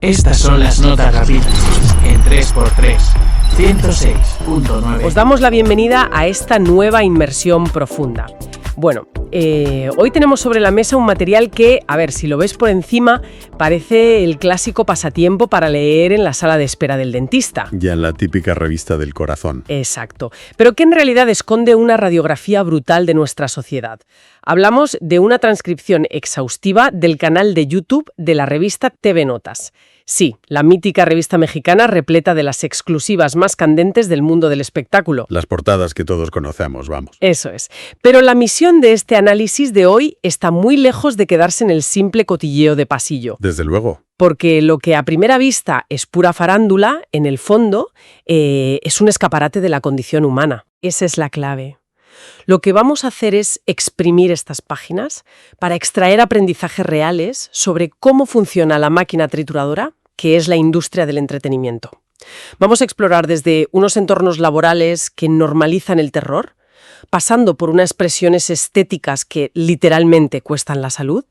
Estas son las notas rápidas en 3x3, 106.9. Os damos la bienvenida a esta nueva inmersión profunda. Bueno, hoy tenemos sobre la mesa un material que, a ver, si lo ves por encima, parece el clásico pasatiempo para leer en la sala de espera del dentista. Ya en la típica revista del corazón. Exacto, pero que en realidad esconde una radiografía brutal de nuestra sociedad. Hablamos de una transcripción exhaustiva del canal de YouTube de la revista TV Notas. Sí, la mítica revista mexicana repleta de las exclusivas más candentes del mundo del espectáculo. Las portadas que todos conocemos, vamos. Eso es. Pero la misión de este análisis de hoy está muy lejos de quedarse en el simple cotilleo de pasillo. Desde luego. Porque lo que a primera vista es pura farándula, en el fondo, es un escaparate de la condición humana. Esa es la clave. Lo que vamos a hacer es exprimir estas páginas para extraer aprendizajes reales sobre cómo funciona la máquina trituradora, que es la industria del entretenimiento. Vamos a explorar desde unos entornos laborales que normalizan el terror, pasando por unas presiones estéticas que literalmente cuestan la salud,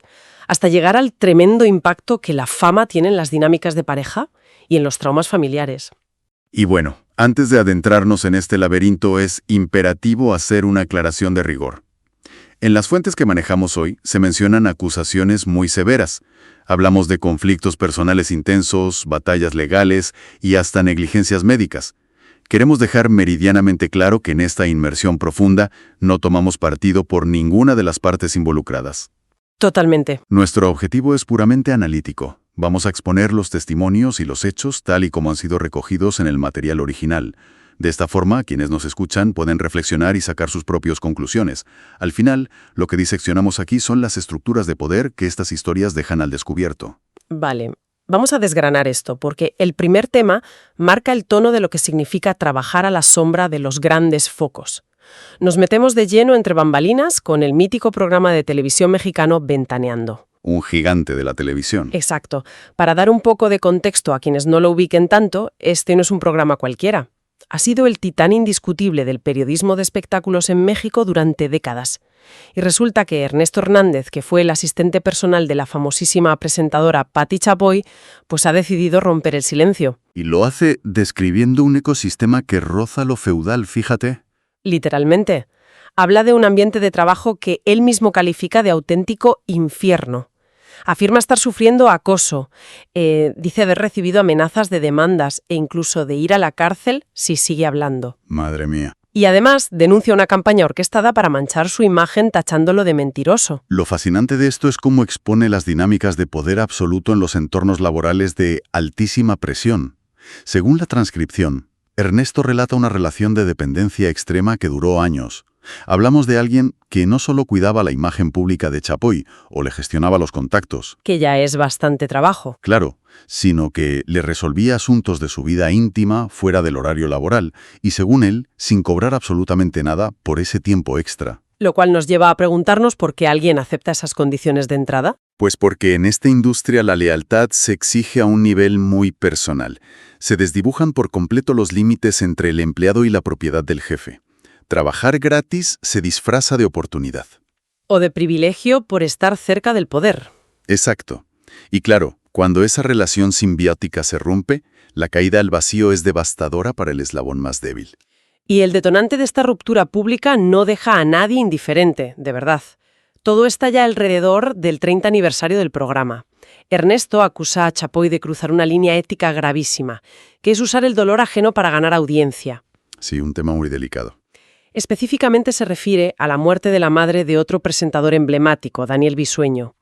hasta llegar al tremendo impacto que la fama tiene en las dinámicas de pareja y en los traumas familiares. Y bueno, antes de adentrarnos en este laberinto es imperativo hacer una aclaración de rigor. En las fuentes que manejamos hoy se mencionan acusaciones muy severas. Hablamos de conflictos personales intensos, batallas legales y hasta negligencias médicas. Queremos dejar meridianamente claro que en esta inmersión profunda no tomamos partido por ninguna de las partes involucradas. Totalmente. Nuestro objetivo es puramente analítico. Vamos a exponer los testimonios y los hechos tal y como han sido recogidos en el material original. De esta forma, quienes nos escuchan pueden reflexionar y sacar sus propias conclusiones. Al final, lo que diseccionamos aquí son las estructuras de poder que estas historias dejan al descubierto. Vale, vamos a desgranar esto, porque el primer tema marca el tono de lo que significa trabajar a la sombra de los grandes focos. Nos metemos de lleno entre bambalinas con el mítico programa de televisión mexicano Ventaneando. Un gigante de la televisión. Exacto. Para dar un poco de contexto a quienes no lo ubiquen tanto, este no es un programa cualquiera. Ha sido el titán indiscutible del periodismo de espectáculos en México durante décadas. Y resulta que Ernesto Hernández, que fue el asistente personal de la famosísima presentadora Pati Chapoy, pues ha decidido romper el silencio. Y lo hace describiendo un ecosistema que roza lo feudal, fíjate. Literalmente. Habla de un ambiente de trabajo que él mismo califica de auténtico infierno. Afirma estar sufriendo acoso, dice haber recibido amenazas de demandas e incluso de ir a la cárcel si sigue hablando. Madre mía. Y además denuncia una campaña orquestada para manchar su imagen tachándolo de mentiroso. Lo fascinante de esto es cómo expone las dinámicas de poder absoluto en los entornos laborales de altísima presión. Según la transcripción, Ernesto relata una relación de dependencia extrema que duró años. Hablamos de alguien que no solo cuidaba la imagen pública de Chapoy o le gestionaba los contactos. Que ya es bastante trabajo. Claro, sino que le resolvía asuntos de su vida íntima fuera del horario laboral y, según él, sin cobrar absolutamente nada por ese tiempo extra. Lo cual nos lleva a preguntarnos por qué alguien acepta esas condiciones de entrada. Pues porque en esta industria la lealtad se exige a un nivel muy personal. Se desdibujan por completo los límites entre el empleado y la propiedad del jefe. Trabajar gratis se disfraza de oportunidad. O de privilegio por estar cerca del poder. Exacto. Y claro, cuando esa relación simbiótica se rompe, la caída al vacío es devastadora para el eslabón más débil. Y el detonante de esta ruptura pública no deja a nadie indiferente, de verdad. Todo estalla alrededor del 30 aniversario del programa. Ernesto acusa a Chapoy de cruzar una línea ética gravísima, que es usar el dolor ajeno para ganar audiencia. Sí, un tema muy delicado. Específicamente se refiere a la muerte de la madre de otro presentador emblemático, Daniel Bisueño.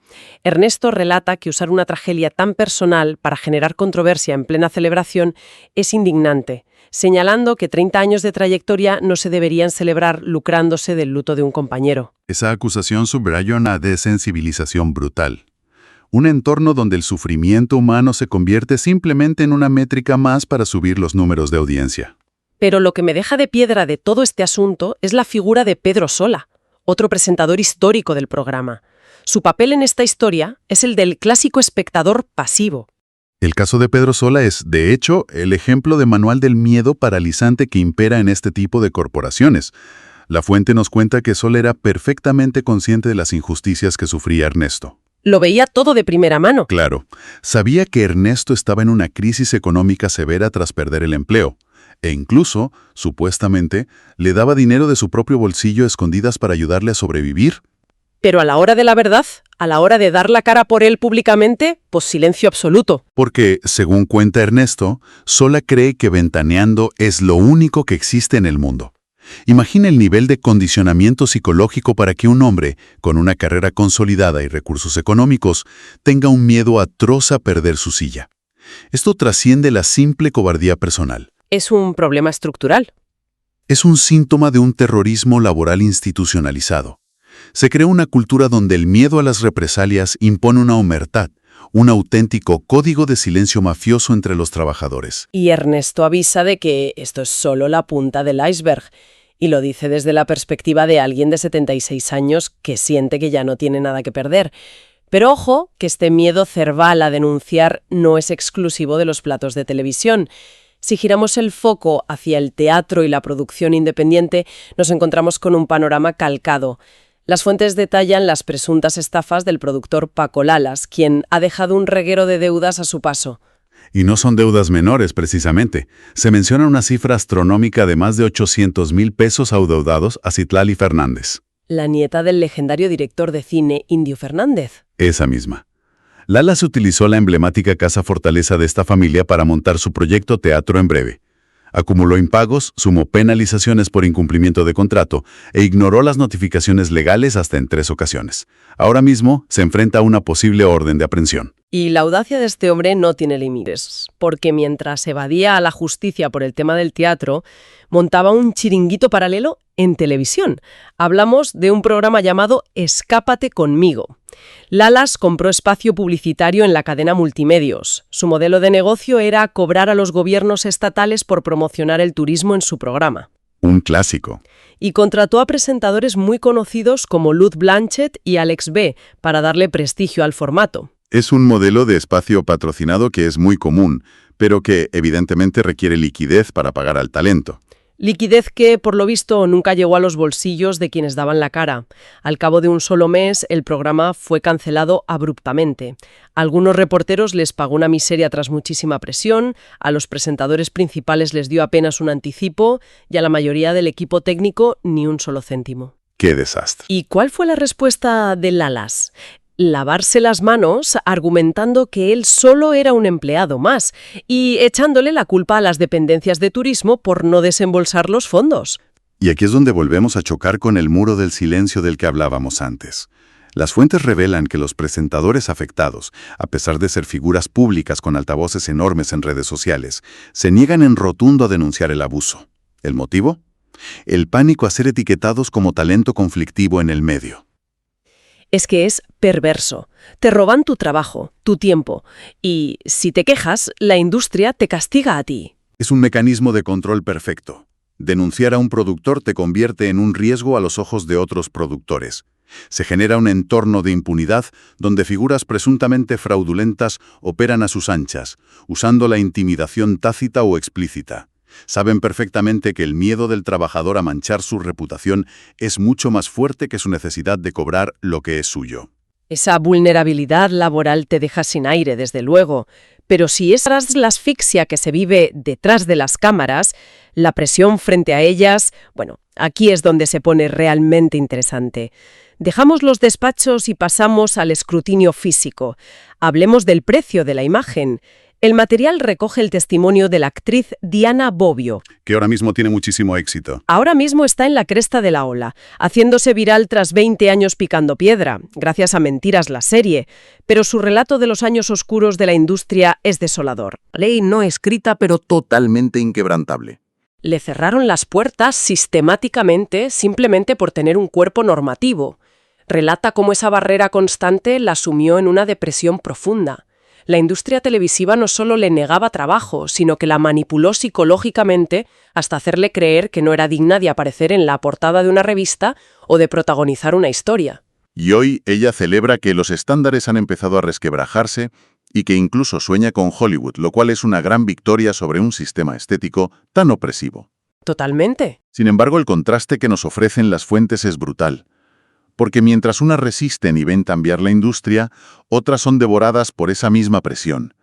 Ernesto relata que usar una tragedia tan personal para generar controversia en plena celebración es indignante, señalando que 30 años de trayectoria no se deberían celebrar lucrándose del luto de un compañero. Esa acusación subraya una desensibilización brutal. Un entorno donde el sufrimiento humano se convierte simplemente en una métrica más para subir los números de audiencia. Pero lo que me deja de piedra de todo este asunto es la figura de Pedro Sola, otro presentador histórico del programa. Su papel en esta historia es el del clásico espectador pasivo. El caso de Pedro Sola es, de hecho, el ejemplo de manual del miedo paralizante que impera en este tipo de corporaciones. La fuente nos cuenta que Sola era perfectamente consciente de las injusticias que sufría Ernesto. Lo veía todo de primera mano. Claro, sabía que Ernesto estaba en una crisis económica severa tras perder el empleo, e incluso, supuestamente, le daba dinero de su propio bolsillo a escondidas para ayudarle a sobrevivir. Pero a la hora de la verdad, a la hora de dar la cara por él públicamente, pues silencio absoluto. Porque, según cuenta Ernesto, Sola cree que Ventaneando es lo único que existe en el mundo. Imagina el nivel de condicionamiento psicológico para que un hombre, con una carrera consolidada y recursos económicos, tenga un miedo atroz a perder su silla. Esto trasciende la simple cobardía personal. Es un problema estructural. Es un síntoma de un terrorismo laboral institucionalizado. Se creó una cultura donde el miedo a las represalias impone una omertad, un auténtico código de silencio mafioso entre los trabajadores. Y Ernesto avisa de que esto es solo la punta del iceberg, y lo dice desde la perspectiva de alguien de 76 años que siente que ya no tiene nada que perder. Pero ojo, que este miedo cerval a denunciar no es exclusivo de los platos de televisión. Si giramos el foco hacia el teatro y la producción independiente, nos encontramos con un panorama calcado. Las fuentes detallan las presuntas estafas del productor Paco Lalas, quien ha dejado un reguero de deudas a su paso. Y no son deudas menores, precisamente. Se menciona una cifra astronómica de más de 800,000 pesos adeudados a Citlali Fernández. La nieta del legendario director de cine Indio Fernández. Esa misma. Lalas utilizó la emblemática Casa Fortaleza de esta familia para montar su proyecto Teatro en Breve. Acumuló impagos, sumó penalizaciones por incumplimiento de contrato e ignoró las notificaciones legales hasta en 3 ocasiones. Ahora mismo se enfrenta a una posible orden de aprehensión. Y la audacia de este hombre no tiene límites, porque mientras evadía a la justicia por el tema del teatro, montaba un chiringuito paralelo en televisión. Hablamos de un programa llamado Escápate conmigo. Lalas compró espacio publicitario en la cadena Multimedios. Su modelo de negocio era cobrar a los gobiernos estatales por promocionar el turismo en su programa. Un clásico. Y contrató a presentadores muy conocidos como Luz Blanchet y Alex B. para darle prestigio al formato. Es un modelo de espacio patrocinado que es muy común, pero que evidentemente requiere liquidez para pagar al talento. Liquidez que, por lo visto, nunca llegó a los bolsillos de quienes daban la cara. Al cabo de un solo mes, el programa fue cancelado abruptamente. A algunos reporteros les pagó una miseria tras muchísima presión, a los presentadores principales les dio apenas un anticipo y a la mayoría del equipo técnico ni un solo céntimo. ¡Qué desastre! ¿Y cuál fue la respuesta de Lalas? Lavarse las manos argumentando que él solo era un empleado más y echándole la culpa a las dependencias de turismo por no desembolsar los fondos. Y aquí es donde volvemos a chocar con el muro del silencio del que hablábamos antes. Las fuentes revelan que los presentadores afectados, a pesar de ser figuras públicas con altavoces enormes en redes sociales, se niegan en rotundo a denunciar el abuso. ¿El motivo? El pánico a ser etiquetados como talento conflictivo en el medio. Es que es perverso. Te roban tu trabajo, tu tiempo, y si te quejas, la industria te castiga a ti. Es un mecanismo de control perfecto. Denunciar a un productor te convierte en un riesgo a los ojos de otros productores. Se genera un entorno de impunidad donde figuras presuntamente fraudulentas operan a sus anchas, usando la intimidación tácita o explícita. Saben perfectamente que el miedo del trabajador a manchar su reputación es mucho más fuerte que su necesidad de cobrar lo que es suyo. Esa vulnerabilidad laboral te deja sin aire, desde luego, pero si es la asfixia que se vive detrás de las cámaras, la presión frente a ellas, bueno, aquí es donde se pone realmente interesante. Dejamos los despachos y pasamos al escrutinio físico. Hablemos del precio de la imagen. El material recoge el testimonio de la actriz Diana Bobbio, que ahora mismo tiene muchísimo éxito. Ahora mismo está en la cresta de la ola, haciéndose viral tras 20 años picando piedra, gracias a Mentiras la serie, pero su relato de los años oscuros de la industria es desolador. Ley no escrita pero totalmente inquebrantable. Le cerraron las puertas sistemáticamente simplemente por tener un cuerpo normativo. Relata cómo esa barrera constante la sumió en una depresión profunda. La industria televisiva no solo le negaba trabajo, sino que la manipuló psicológicamente hasta hacerle creer que no era digna de aparecer en la portada de una revista o de protagonizar una historia. Y hoy ella celebra que los estándares han empezado a resquebrajarse y que incluso sueña con Hollywood, lo cual es una gran victoria sobre un sistema estético tan opresivo. Totalmente. Sin embargo, el contraste que nos ofrecen las fuentes es brutal. porque mientras unas resisten y ven cambiar la industria, otras son devoradas por esa misma presión,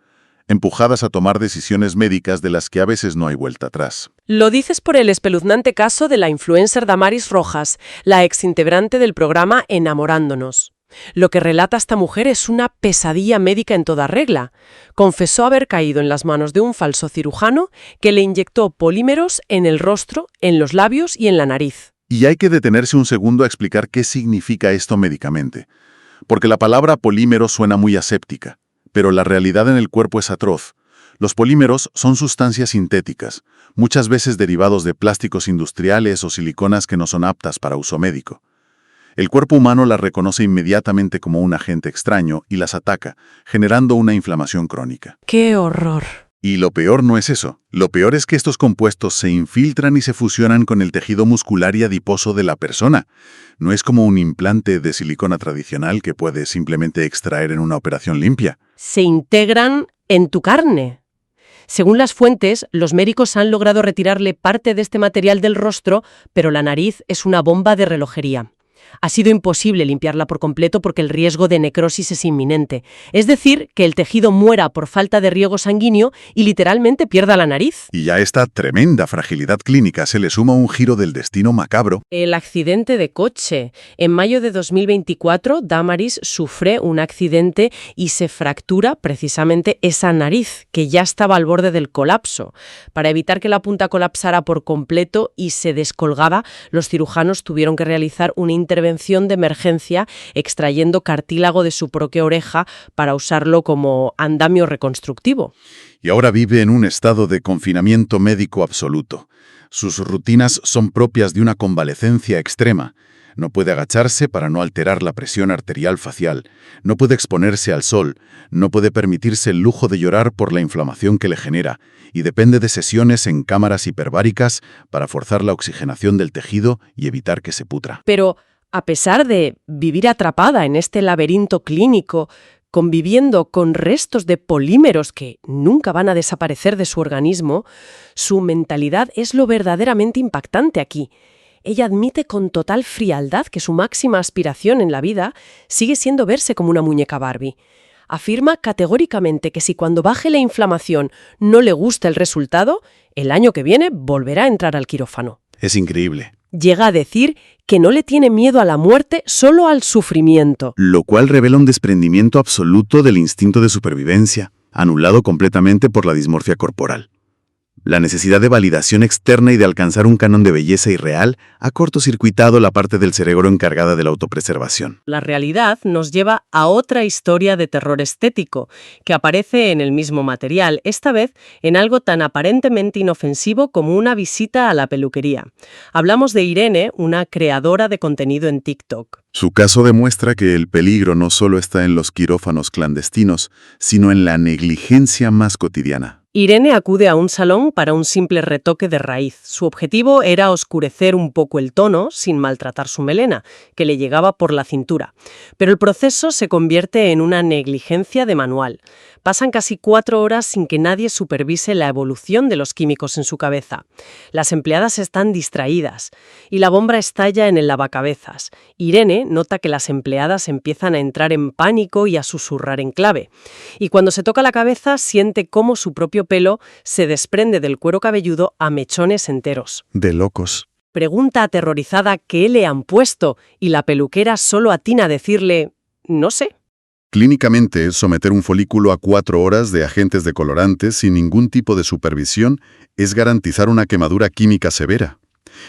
empujadas a tomar decisiones médicas de las que a veces no hay vuelta atrás. Lo dices por el espeluznante caso de la influencer Damaris Rojas, la exintegrante del programa Enamorándonos. Lo que relata esta mujer es una pesadilla médica en toda regla. Confesó haber caído en las manos de un falso cirujano que le inyectó polímeros en el rostro, en los labios y en la nariz. Y hay que detenerse un segundo a explicar qué significa esto médicamente, porque la palabra polímero suena muy aséptica, pero la realidad en el cuerpo es atroz. Los polímeros son sustancias sintéticas, muchas veces derivados de plásticos industriales o siliconas que no son aptas para uso médico. El cuerpo humano las reconoce inmediatamente como un agente extraño y las ataca, generando una inflamación crónica. ¡Qué horror! Y lo peor no es eso. Lo peor es que estos compuestos se infiltran y se fusionan con el tejido muscular y adiposo de la persona. No es como un implante de silicona tradicional que puedes simplemente extraer en una operación limpia. Se integran en tu carne. Según las fuentes, los médicos han logrado retirarle parte de este material del rostro, pero la nariz es una bomba de relojería. Ha sido imposible limpiarla por completo porque el riesgo de necrosis es inminente. Es decir, que el tejido muera por falta de riego sanguíneo y literalmente pierda la nariz. Y a esta tremenda fragilidad clínica se le suma un giro del destino macabro. El accidente de coche. En mayo de 2024, Damaris sufre un accidente y se fractura precisamente esa nariz, que ya estaba al borde del colapso. Para evitar que la punta colapsara por completo y se descolgara, los cirujanos tuvieron que realizar una intervención de emergencia extrayendo cartílago de su propia oreja para usarlo como andamio reconstructivo. Y ahora vive en un estado de confinamiento médico absoluto. Sus rutinas son propias de una convalecencia extrema. No puede agacharse para no alterar la presión arterial facial, no puede exponerse al sol, no puede permitirse el lujo de llorar por la inflamación que le genera, y depende de sesiones en cámaras hiperbáricas para forzar la oxigenación del tejido y evitar que se pudra. Pero a pesar de vivir atrapada en este laberinto clínico, conviviendo con restos de polímeros que nunca van a desaparecer de su organismo, su mentalidad es lo verdaderamente impactante aquí. Ella admite con total frialdad que su máxima aspiración en la vida sigue siendo verse como una muñeca Barbie. Afirma categóricamente que si cuando baje la inflamación no le gusta el resultado, el año que viene volverá a entrar al quirófano. Es increíble. Llega a decir que no le tiene miedo a la muerte, solo al sufrimiento. Lo cual revela un desprendimiento absoluto del instinto de supervivencia, anulado completamente por la dismorfia corporal. La necesidad de validación externa y de alcanzar un canon de belleza irreal ha cortocircuitado la parte del cerebro encargada de la autopreservación. La realidad nos lleva a otra historia de terror estético, que aparece en el mismo material, esta vez en algo tan aparentemente inofensivo como una visita a la peluquería. Hablamos de Irene, una creadora de contenido en TikTok. Su caso demuestra que el peligro no solo está en los quirófanos clandestinos, sino en la negligencia más cotidiana. Irene acude a un salón para un simple retoque de raíz. Su objetivo era oscurecer un poco el tono sin maltratar su melena, que le llegaba por la cintura. Pero el proceso se convierte en una negligencia de manual. Pasan casi 4 horas sin que nadie supervise la evolución de los químicos en su cabeza. Las empleadas están distraídas y la bomba estalla en el lavacabezas. Irene nota que las empleadas empiezan a entrar en pánico y a susurrar en clave. Y cuando se toca la cabeza siente cómo su propio pelo se desprende del cuero cabelludo a mechones enteros. De locos. Pregunta aterrorizada qué le han puesto y la peluquera solo atina a decirle, no sé. Clínicamente, someter un folículo a 4 horas de agentes decolorantes sin ningún tipo de supervisión es garantizar una quemadura química severa.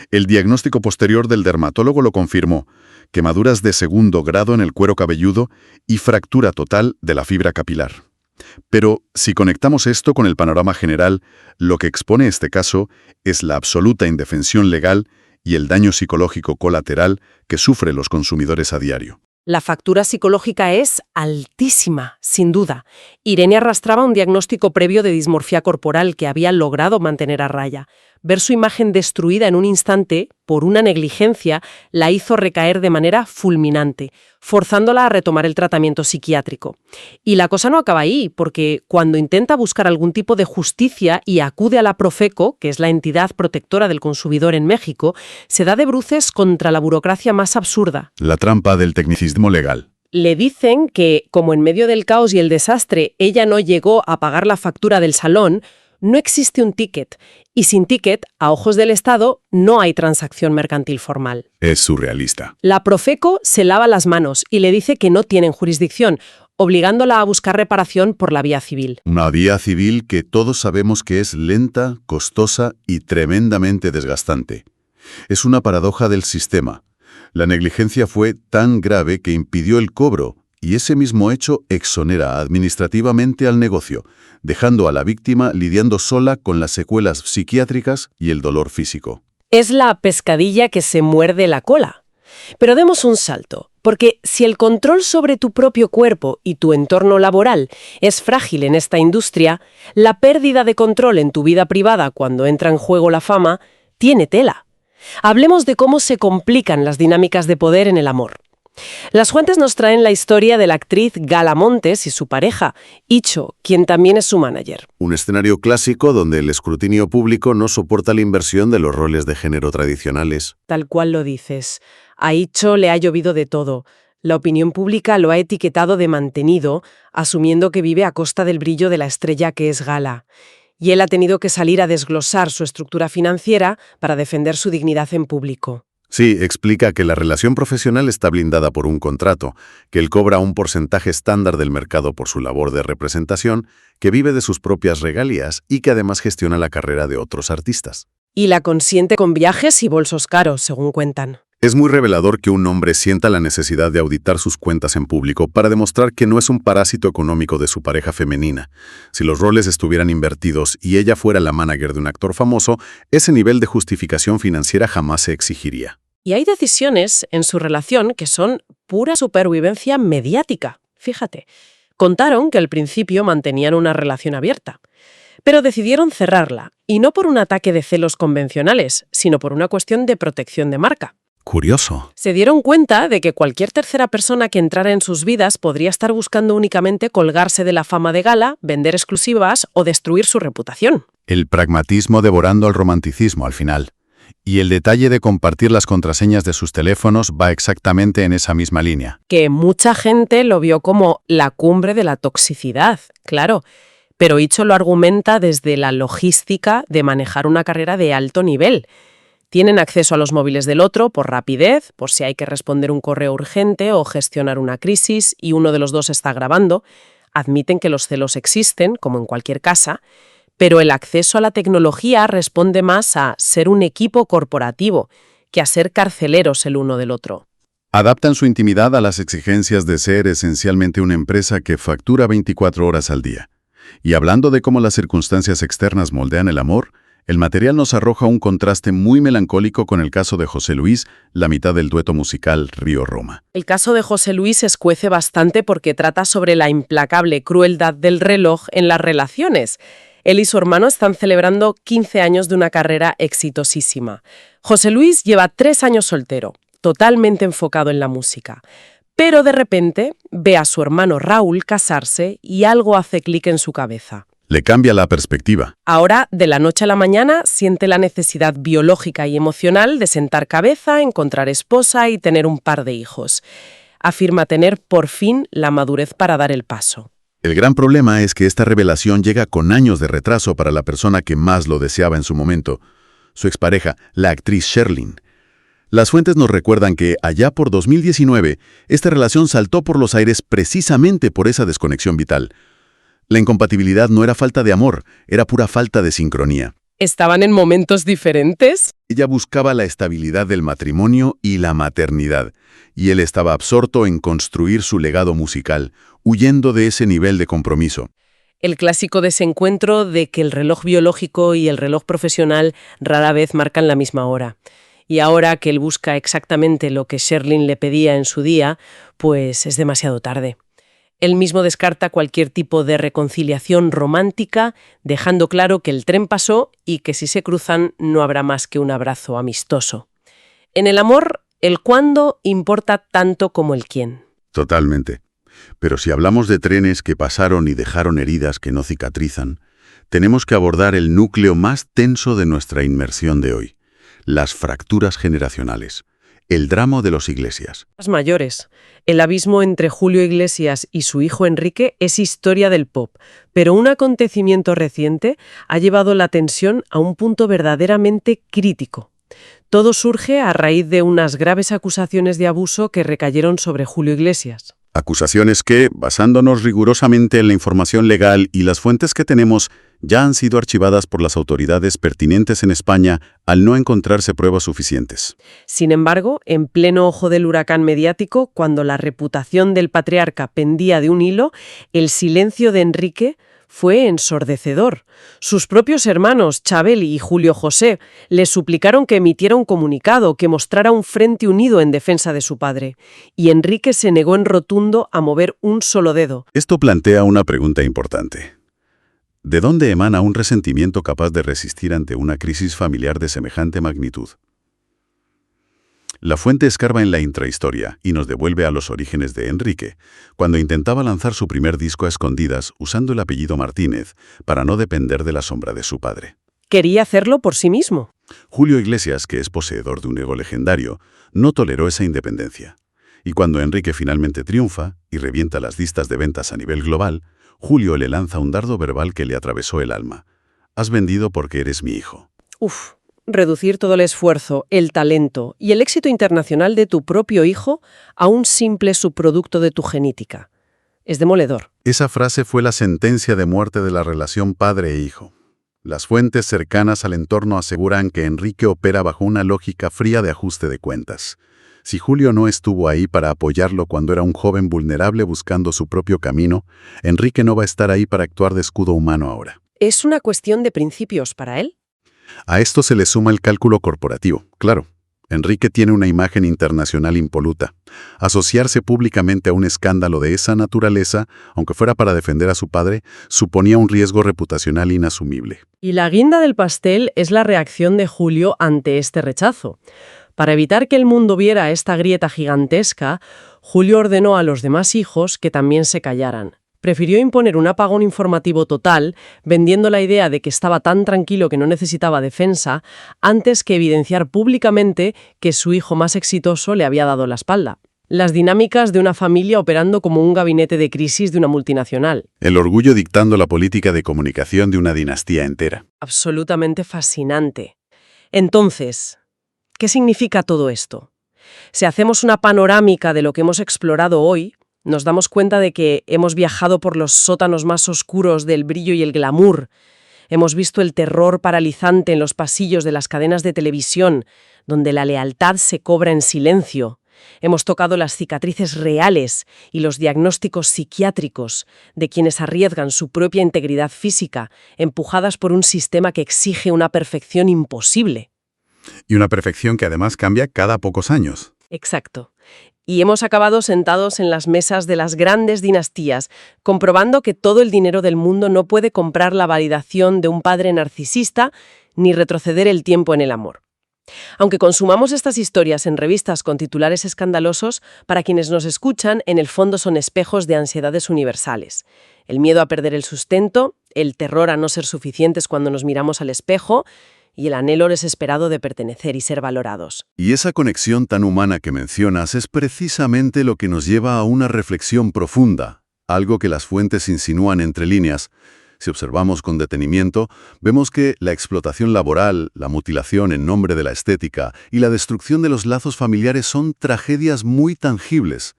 El diagnóstico posterior del dermatólogo lo confirmó: quemaduras de 2º grado en el cuero cabelludo y fractura total de la fibra capilar. Pero si conectamos esto con el panorama general, lo que expone este caso es la absoluta indefensión legal y el daño psicológico colateral que sufren los consumidores a diario. La factura psicológica es altísima, sin duda. Irene arrastraba un diagnóstico previo de dismorfia corporal que había logrado mantener a raya. Ver su imagen destruida en un instante por una negligencia la hizo recaer de manera fulminante, forzándola a retomar el tratamiento psiquiátrico. Y la cosa no acaba ahí, porque cuando intenta buscar algún tipo de justicia y acude a la Profeco, que es la entidad protectora del consumidor en México, se da de bruces contra la burocracia más absurda. La trampa del tecnicismo legal. Le dicen que, como en medio del caos y el desastre ella no llegó a pagar la factura del salón, no existe un ticket, y sin ticket, a ojos del Estado, no hay transacción mercantil formal. Es surrealista. La Profeco se lava las manos y le dice que no tienen jurisdicción, obligándola a buscar reparación por la vía civil. Una vía civil que todos sabemos que es lenta, costosa y tremendamente desgastante. Es una paradoja del sistema. La negligencia fue tan grave que impidió el cobro, y ese mismo hecho exonera administrativamente al negocio, dejando a la víctima lidiando sola con las secuelas psiquiátricas y el dolor físico. Es la pescadilla que se muerde la cola. Pero demos un salto, porque si el control sobre tu propio cuerpo y tu entorno laboral es frágil en esta industria, la pérdida de control en tu vida privada cuando entra en juego la fama tiene tela. Hablemos de cómo se complican las dinámicas de poder en el amor. Las fuentes nos traen la historia de la actriz Gala Montes y su pareja, Icho, quien también es su manager. Un escenario clásico donde el escrutinio público no soporta la inversión de los roles de género tradicionales. Tal cual lo dices. A Icho le ha llovido de todo. La opinión pública lo ha etiquetado de mantenido, asumiendo que vive a costa del brillo de la estrella que es Gala. Y él ha tenido que salir a desglosar su estructura financiera para defender su dignidad en público. Sí, explica que la relación profesional está blindada por un contrato, que él cobra un porcentaje estándar del mercado por su labor de representación, que vive de sus propias regalías y que además gestiona la carrera de otros artistas. Y la consiente con viajes y bolsos caros, según cuentan. Es muy revelador que un hombre sienta la necesidad de auditar sus cuentas en público para demostrar que no es un parásito económico de su pareja femenina. Si los roles estuvieran invertidos y ella fuera la manager de un actor famoso, ese nivel de justificación financiera jamás se exigiría. Y hay decisiones en su relación que son pura supervivencia mediática. Fíjate, contaron que al principio mantenían una relación abierta, pero decidieron cerrarla, y no por un ataque de celos convencionales, sino por una cuestión de protección de marca. Curioso. Se dieron cuenta de que cualquier tercera persona que entrara en sus vidas podría estar buscando únicamente colgarse de la fama de Gala, vender exclusivas o destruir su reputación. El pragmatismo devorando al romanticismo al final. Y el detalle de compartir las contraseñas de sus teléfonos va exactamente en esa misma línea. Que mucha gente lo vio como la cumbre de la toxicidad, claro. Pero Icho lo argumenta desde la logística de manejar una carrera de alto nivel. Tienen acceso a los móviles del otro por rapidez, por si hay que responder un correo urgente o gestionar una crisis y uno de los dos está grabando. Admiten que los celos existen, como en cualquier casa, pero el acceso a la tecnología responde más a ser un equipo corporativo que a ser carceleros el uno del otro. Adaptan su intimidad a las exigencias de ser esencialmente una empresa que factura 24 horas al día. Y hablando de cómo las circunstancias externas moldean el amor, el material nos arroja un contraste muy melancólico con el caso de José Luis, la mitad del dueto musical Río Roma. El caso de José Luis escuece bastante porque trata sobre la implacable crueldad del reloj en las relaciones. Él y su hermano están celebrando 15 años de una carrera exitosísima. José Luis lleva 3 años soltero, totalmente enfocado en la música. Pero de repente ve a su hermano Raúl casarse y algo hace clic en su cabeza. Le cambia la perspectiva. Ahora, de la noche a la mañana, siente la necesidad biológica y emocional de sentar cabeza, encontrar esposa y tener un par de hijos. Afirma tener por fin la madurez para dar el paso. El gran problema es que esta revelación llega con años de retraso para la persona que más lo deseaba en su momento, su expareja, la actriz Sherlyn. Las fuentes nos recuerdan que, allá por 2019, esta relación saltó por los aires precisamente por esa desconexión vital. La incompatibilidad no era falta de amor, era pura falta de sincronía. ¿Estaban en momentos diferentes? Ella buscaba la estabilidad del matrimonio y la maternidad, y él estaba absorto en construir su legado musical, huyendo de ese nivel de compromiso. El clásico desencuentro de que el reloj biológico y el reloj profesional rara vez marcan la misma hora. Y ahora que él busca exactamente lo que Sherlyn le pedía en su día, pues es demasiado tarde. Él mismo descarta cualquier tipo de reconciliación romántica, dejando claro que el tren pasó y que si se cruzan no habrá más que un abrazo amistoso. En el amor, el cuándo importa tanto como el quién. Totalmente. Pero si hablamos de trenes que pasaron y dejaron heridas que no cicatrizan, tenemos que abordar el núcleo más tenso de nuestra inmersión de hoy: las fracturas generacionales, el drama de los Iglesias. Las mayores. El abismo entre Julio Iglesias y su hijo Enrique es historia del pop, pero un acontecimiento reciente ha llevado la tensión a un punto verdaderamente crítico. Todo surge a raíz de unas graves acusaciones de abuso que recayeron sobre Julio Iglesias. Acusaciones que, basándonos rigurosamente en la información legal y las fuentes que tenemos, ya han sido archivadas por las autoridades pertinentes en España al no encontrarse pruebas suficientes. Sin embargo, en pleno ojo del huracán mediático, cuando la reputación del patriarca pendía de un hilo, el silencio de Enrique fue ensordecedor. Sus propios hermanos, Chabeli y Julio José, le suplicaron que emitiera un comunicado, que mostrara un frente unido en defensa de su padre. Y Enrique se negó en rotundo a mover un solo dedo. Esto plantea una pregunta importante. ¿De dónde emana un resentimiento capaz de resistir ante una crisis familiar de semejante magnitud? La fuente escarba en la intrahistoria y nos devuelve a los orígenes de Enrique, cuando intentaba lanzar su primer disco a escondidas usando el apellido Martínez para no depender de la sombra de su padre. Quería hacerlo por sí mismo. Julio Iglesias, que es poseedor de un ego legendario, no toleró esa independencia. Y cuando Enrique finalmente triunfa y revienta las listas de ventas a nivel global, Julio le lanza un dardo verbal que le atravesó el alma. «Has vendido porque eres mi hijo». Uf. Reducir todo el esfuerzo, el talento y el éxito internacional de tu propio hijo a un simple subproducto de tu genética. Es demoledor. Esa frase fue la sentencia de muerte de la relación padre e hijo. Las fuentes cercanas al entorno aseguran que Enrique opera bajo una lógica fría de ajuste de cuentas. Si Julio no estuvo ahí para apoyarlo cuando era un joven vulnerable buscando su propio camino, Enrique no va a estar ahí para actuar de escudo humano ahora. ¿Es una cuestión de principios para él? A esto se le suma el cálculo corporativo. Claro, Enrique tiene una imagen internacional impoluta. Asociarse públicamente a un escándalo de esa naturaleza, aunque fuera para defender a su padre, suponía un riesgo reputacional inasumible. Y la guinda del pastel es la reacción de Julio ante este rechazo. Para evitar que el mundo viera esta grieta gigantesca, Julio ordenó a los demás hijos que también se callaran. Prefirió imponer un apagón informativo total, vendiendo la idea de que estaba tan tranquilo que no necesitaba defensa, antes que evidenciar públicamente que su hijo más exitoso le había dado la espalda. Las dinámicas de una familia operando como un gabinete de crisis de una multinacional. El orgullo dictando la política de comunicación de una dinastía entera. Absolutamente fascinante. Entonces, ¿qué significa todo esto? Si hacemos una panorámica de lo que hemos explorado hoy, nos damos cuenta de que hemos viajado por los sótanos más oscuros del brillo y el glamour. Hemos visto el terror paralizante en los pasillos de las cadenas de televisión, donde la lealtad se cobra en silencio. Hemos tocado las cicatrices reales y los diagnósticos psiquiátricos de quienes arriesgan su propia integridad física, empujadas por un sistema que exige una perfección imposible. Y una perfección que además cambia cada pocos años. Exacto. Y hemos acabado sentados en las mesas de las grandes dinastías, comprobando que todo el dinero del mundo no puede comprar la validación de un padre narcisista ni retroceder el tiempo en el amor. Aunque consumamos estas historias en revistas con titulares escandalosos, para quienes nos escuchan, en el fondo son espejos de ansiedades universales. El miedo a perder el sustento, el terror a no ser suficientes cuando nos miramos al espejo, y el anhelo desesperado de pertenecer y ser valorados. Y esa conexión tan humana que mencionas es precisamente lo que nos lleva a una reflexión profunda, algo que las fuentes insinúan entre líneas. Si observamos con detenimiento, vemos que la explotación laboral, la mutilación en nombre de la estética y la destrucción de los lazos familiares son tragedias muy tangibles.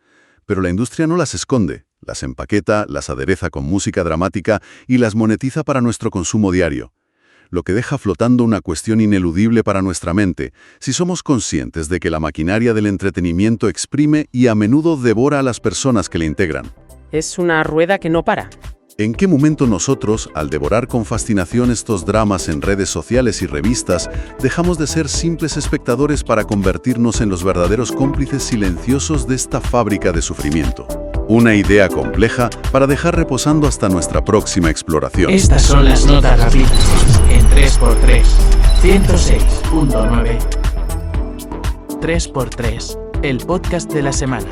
Pero la industria no las esconde, las empaqueta, las adereza con música dramática y las monetiza para nuestro consumo diario. Lo que deja flotando una cuestión ineludible para nuestra mente, si somos conscientes de que la maquinaria del entretenimiento exprime y a menudo devora a las personas que le integran. Es una rueda que no para. ¿En qué momento nosotros, al devorar con fascinación estos dramas en redes sociales y revistas, dejamos de ser simples espectadores para convertirnos en los verdaderos cómplices silenciosos de esta fábrica de sufrimiento? Una idea compleja para dejar reposando hasta nuestra próxima exploración. Estas son las notas rápidas en 3x3, 106.9. 3x3, el podcast de la semana.